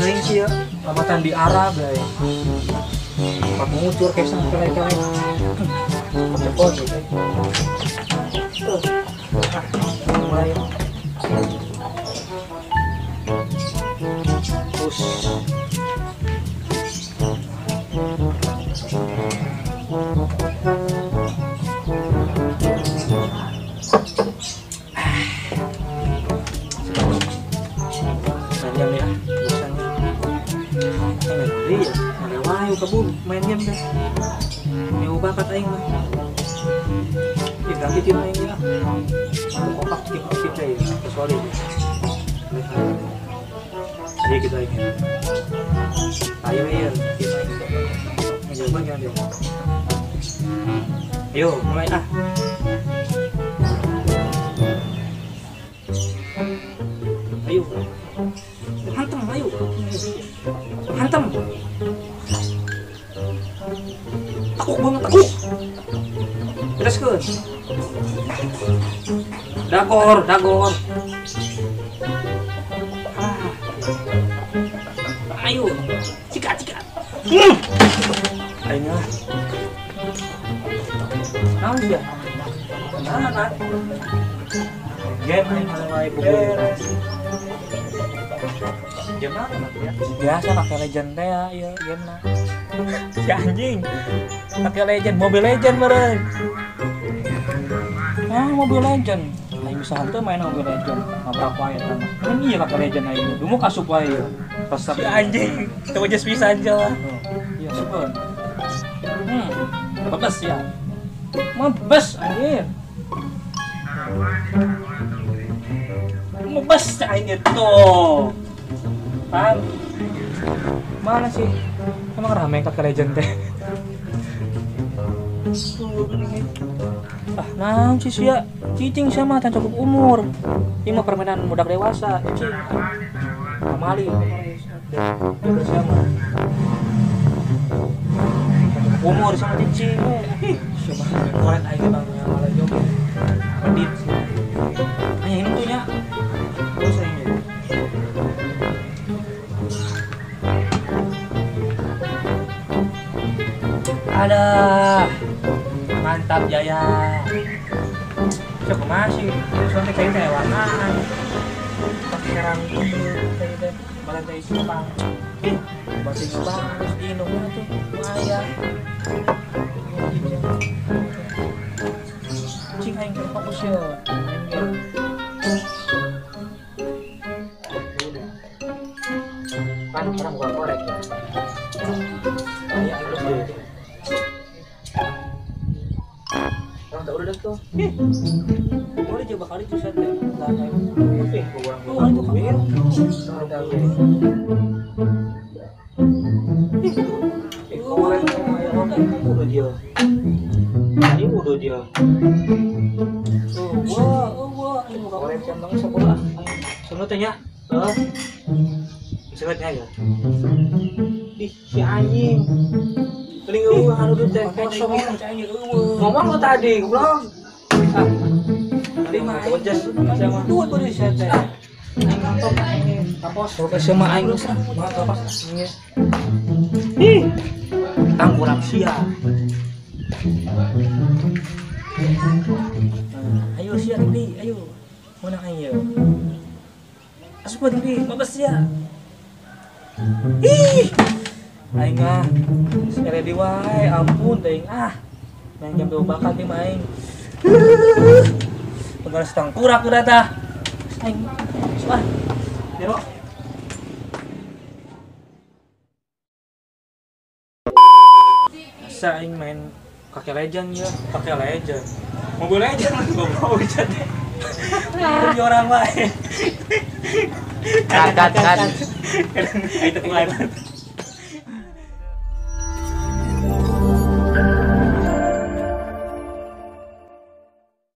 naik sih ya, amatan di Arab ya. Pak mengucur kayak sang kele-kele. Cepot gitu. Tuh. Mulai. Terus. Jam ya, biasanya. Iya, ada wayu kebun main game deh. Neu bakat aing mah. Ya ganti tim aing ya. Aku kopak tim kita ya, kecuali. Jadi kita aing. Ayo ya, tim aing. Ngejaban kan dia. Ayo, mulai ah. Ayo. Hantem, ayo. Hantem. Takuk banget, takuk. Teruskeun. Dagor. Ah. Ayo. Cikat. Ayo. Naon dia? Nah. Game aing mulai beres. Game apa ya? Biasa pakai legend teh ya, iya game na. Si anjing. Pakai legend, Mobile Legend meureun. Mobile Legend. Aing bisa hantu main Mobile Legend. Ngabrapa ya kan. Kan iya pakai legend aing. Dumu kasup wae ya. Resep si anjing. Teu just bisa aja lah. Iya, super. Bebas ya. Mebes anjir. Mebes anjir tuh. Kan mana sih emang rame kakek legend teh naon sih sia cicing sama tan cukup umur ini mah permainan budak dewasa cicing kamali sama umur sama cicing cuma korek aja bang malah joget pedit hanya ini tuh nya terus aja ada mantap jaya coba masih soalnya kayak warnaan pakai kerang gitu kayak balantai Jepang batik Jepang terus diinumnya tuh lumayan cing aing fokus ya kan orang bukan korek ya kayak itu sih udah tuh. Boleh coba kali tuh set deh. Oke, kurang itu kabel. Udah dia. Ini udah dia. Wah, ini bukan korek centang sekolah. Semua tanya. Seletnya ya. Si anjing. Keling anu teh kosong ngomong lo tadi goblok tadi mah jas sama dua tuh di teh aing ngantok aing kapos ke sama aing mah kapos ieu ih tangkurang sia ayo sia di ayo mana ayo asup di mabes sia ih aing ready wae ampun teuing main jam 2 bakat nih main pegal setang kurak tah aing wah jero asa aing main kakek legend ya kakek legend Mobile Legend lagi bawa ujat jadi orang wae kat itu kelihatan